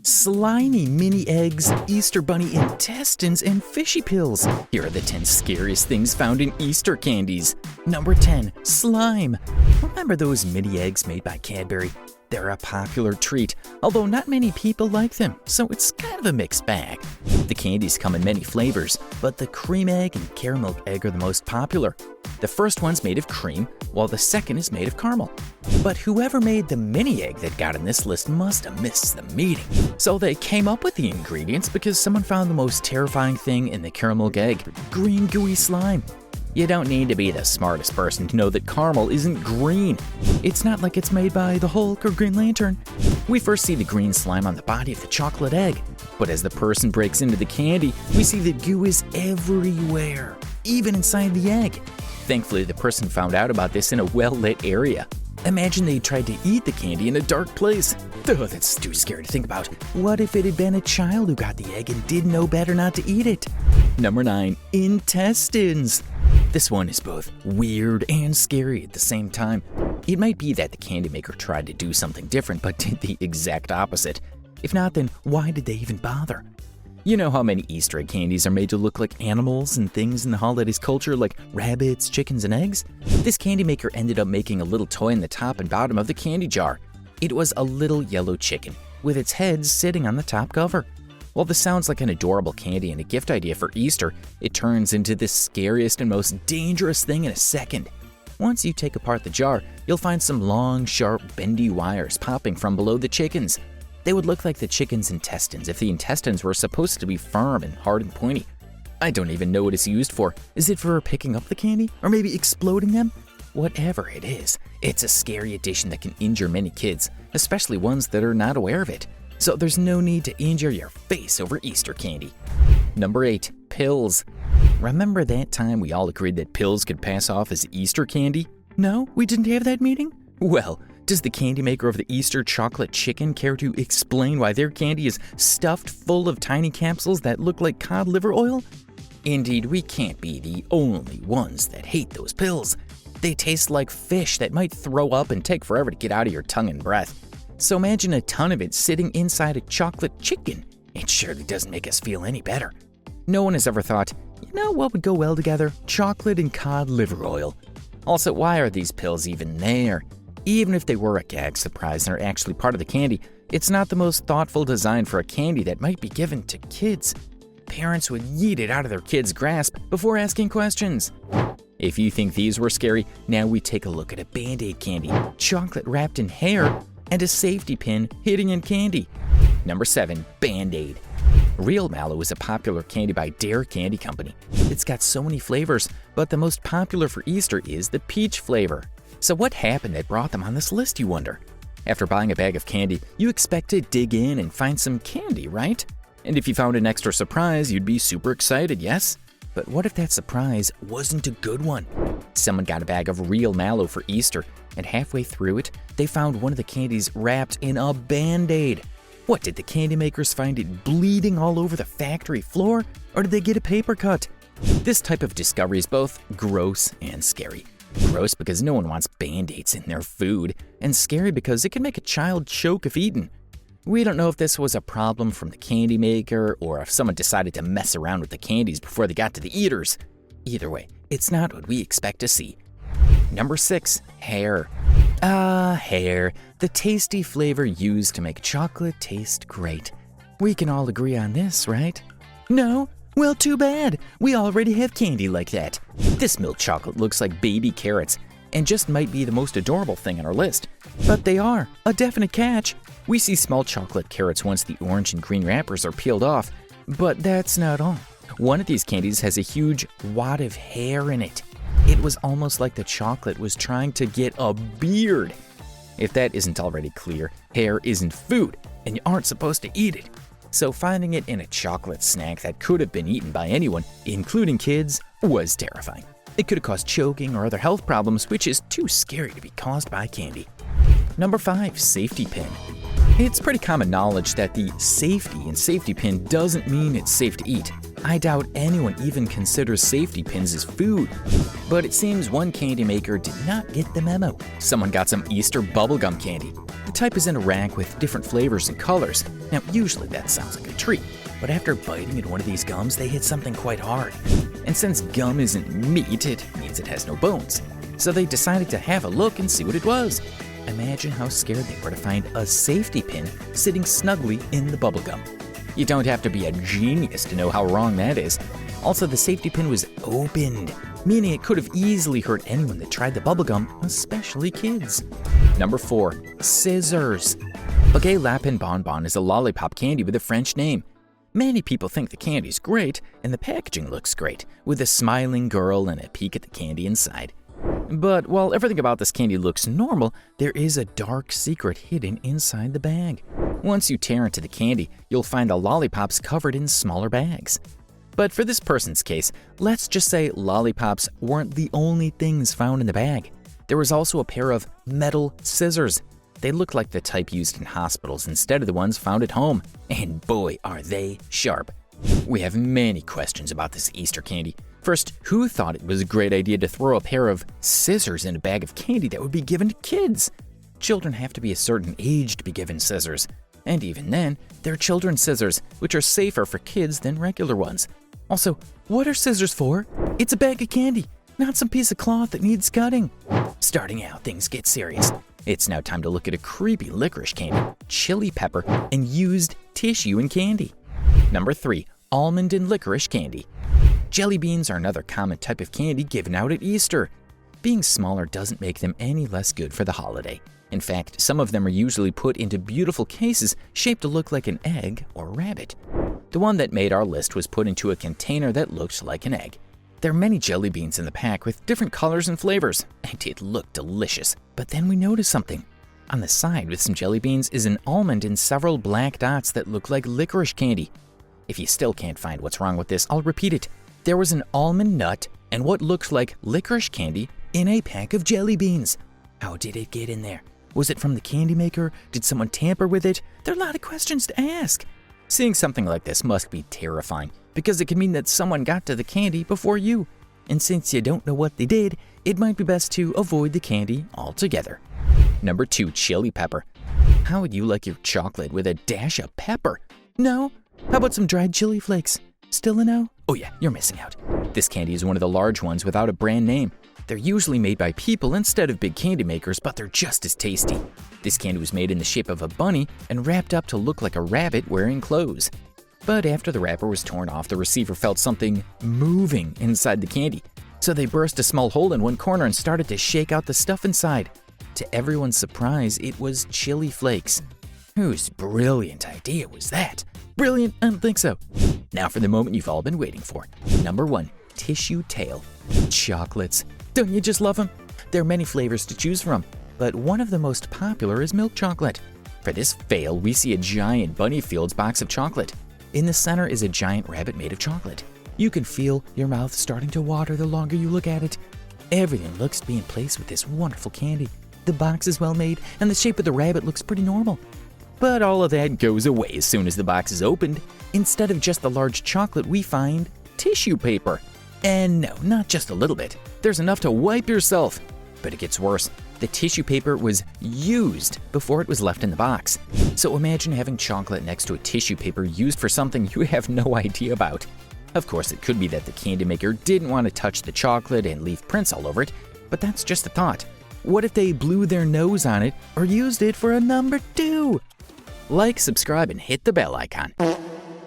slimy mini eggs, Easter bunny intestines, and fishy pills. Here are the 10 scariest things found in Easter candies. Number 10. Slime. Remember those mini eggs made by Cadbury? They're a popular treat, although not many people like them, so it's kind of a mixed bag. The candies come in many flavors, but the cream egg and caramel egg are the most popular. The first one's made of cream, while the second is made of caramel. But whoever made the mini egg that got on this list must have missed the meeting. So they came up with the ingredients because someone found the most terrifying thing in the caramel egg: green gooey slime. You don't need to be the smartest person to know that caramel isn't green. It's not like it's made by the Hulk or Green Lantern. We first see the green slime on the body of the chocolate egg, but as the person breaks into the candy, we see the goo is everywhere, even inside the egg. Thankfully, the person found out about this in a well-lit area. Imagine they tried to eat the candy in a dark place. Oh, that's too scary to think about. What if it had been a child who got the egg and didn't know better not to eat it? Number 9. Intestines. This one is both weird and scary at the same time. It might be that the candy maker tried to do something different but did the exact opposite. If not, then why did they even bother? You know how many Easter egg candies are made to look like animals and things in the holidays culture, like rabbits, chickens, and eggs? This candy maker ended up making a little toy in the top and bottom of the candy jar. It was a little yellow chicken, with its head sitting on the top cover. While this sounds like an adorable candy and a gift idea for Easter, it turns into the scariest and most dangerous thing in a second. Once you take apart the jar, you'll find some long, sharp, bendy wires popping from below the chickens. They would look like the chicken's intestines if the intestines were supposed to be firm and hard and pointy. I don't even know what it's used for. Is it for picking up the candy? Or maybe exploding them? Whatever it is, it's a scary addition that can injure many kids, especially ones that are not aware of it. So there's no need to injure your face over Easter candy. Number 8. Pills. Remember that time we all agreed that pills could pass off as Easter candy? No, we didn't have that meeting? Well, does the candy maker of the Easter chocolate chicken care to explain why their candy is stuffed full of tiny capsules that look like cod liver oil? Indeed, we can't be the only ones that hate those pills. They taste like fish that might throw up and take forever to get out of your tongue and breath. So imagine a ton of it sitting inside a chocolate chicken. It surely doesn't make us feel any better. No one has ever thought, you know what would go well together? Chocolate and cod liver oil. Also, why are these pills even there? Even if they were a gag surprise and are actually part of the candy, it's not the most thoughtful design for a candy that might be given to kids. Parents would yeet it out of their kids' grasp before asking questions. If you think these were scary, now we take a look at a Band-Aid candy, chocolate wrapped in hair, and a safety pin hidden in candy. Number 7. Band-Aid. Real Mallow is a popular candy by Dare Candy Company. It's got so many flavors, but the most popular for Easter is the peach flavor. So what happened that brought them on this list, you wonder? After buying a bag of candy, you expect to dig in and find some candy, right? And if you found an extra surprise, you'd be super excited, yes? But what if that surprise wasn't a good one? Someone got a bag of Real Mallow for Easter, and halfway through it, they found one of the candies wrapped in a Band-Aid. What, did the candy makers find it bleeding all over the factory floor, or did they get a paper cut? This type of discovery is both gross and scary. Gross because no one wants Band-Aids in their food, and scary because it can make a child choke if eaten. We don't know if this was a problem from the candy maker or if someone decided to mess around with the candies before they got to the eaters. Either way, it's not what we expect to see. Number 6. Hair. Hair. The tasty flavor used to make chocolate taste great. We can all agree on this, right? No? Well, too bad. We already have candy like that. This milk chocolate looks like baby carrots and just might be the most adorable thing on our list. But they are a definite catch. We see small chocolate carrots once the orange and green wrappers are peeled off, but that's not all. One of these candies has a huge wad of hair in it. It was almost like the chocolate was trying to get a beard. If that isn't already clear, hair isn't food, and you aren't supposed to eat it. So finding it in a chocolate snack that could have been eaten by anyone, including kids, was terrifying. It could have caused choking or other health problems, which is too scary to be caused by candy. Number 5. Safety pin. It's pretty common knowledge that the safety in safety pin doesn't mean it's safe to eat. I doubt anyone even considers safety pins as food. But it seems one candy maker did not get the memo. Someone got some Easter bubblegum candy. The type is in a rack with different flavors and colors. Now, usually that sounds like a treat, but after biting into one of these gums, they hit something quite hard. And since gum isn't meat, it means it has no bones. So they decided to have a look and see what it was. Imagine how scared they were to find a safety pin sitting snugly in the bubblegum. You don't have to be a genius to know how wrong that is. Also, the safety pin was opened, meaning it could have easily hurt anyone that tried the bubblegum, especially kids. Number 4. Scissors. Baguette Lapin Bonbon is a lollipop candy with a French name. Many people think the candy's great, and the packaging looks great, with a smiling girl and a peek at the candy inside. But while everything about this candy looks normal, there is a dark secret hidden inside the bag. Once you tear into the candy, you'll find the lollipops covered in smaller bags. But for this person's case, let's just say lollipops weren't the only things found in the bag. There was also a pair of metal scissors. They look like the type used in hospitals instead of the ones found at home. And boy, are they sharp. We have many questions about this Easter candy. First, who thought it was a great idea to throw a pair of scissors in a bag of candy that would be given to kids? Children have to be a certain age to be given scissors. And even then, they're children's scissors, which are safer for kids than regular ones. Also, what are scissors for? It's a bag of candy, not some piece of cloth that needs cutting. Starting out, things get serious. It's now time to look at a creepy licorice candy, chili pepper, and used tissue and candy. Number 3. Almond and licorice candy. Jelly beans are another common type of candy given out at Easter. Being smaller doesn't make them any less good for the holiday. In fact, some of them are usually put into beautiful cases shaped to look like an egg or rabbit. The one that made our list was put into a container that looked like an egg. There are many jelly beans in the pack with different colors and flavors, and it looked delicious. But then we noticed something. On the side with some jelly beans is an almond and several black dots that look like licorice candy. If you still can't find what's wrong with this, I'll repeat it. There was an almond nut and what looked like licorice candy in a pack of jelly beans. How did it get in there? Was it from the candy maker? Did someone tamper with it? There are a lot of questions to ask. Seeing something like this must be terrifying because it could mean that someone got to the candy before you. And since you don't know what they did, it might be best to avoid the candy altogether. Number 2, chili pepper. How would you like your chocolate with a dash of pepper? No? How about some dried chili flakes? Still a no? Oh yeah, you're missing out. This candy is one of the large ones without a brand name. They're usually made by people instead of big candy makers, but they're just as tasty. This candy was made in the shape of a bunny and wrapped up to look like a rabbit wearing clothes. But after the wrapper was torn off, the receiver felt something moving inside the candy. So they burst a small hole in one corner and started to shake out the stuff inside. To everyone's surprise, it was chili flakes. Whose brilliant idea was that? Brilliant? I don't think so. Now for the moment you've all been waiting for. Number 1, tissue tail. Chocolates. Don't you just love them? There are many flavors to choose from, but one of the most popular is milk chocolate. For this fail, we see a giant Bunny Fields box of chocolate. In the center is a giant rabbit made of chocolate. You can feel your mouth starting to water the longer you look at it. Everything looks to be in place with this wonderful candy. The box is well made, and the shape of the rabbit looks pretty normal. But all of that goes away as soon as the box is opened. Instead of just the large chocolate, we find tissue paper. And no, not just a little bit. There's enough to wipe yourself. But it gets worse. The tissue paper was used before it was left in the box. So imagine having chocolate next to a tissue paper used for something you have no idea about. Of course, it could be that the candy maker didn't want to touch the chocolate and leave prints all over it, but that's just a thought. What if they blew their nose on it or used it for a number 2? Like, subscribe, and hit the bell icon.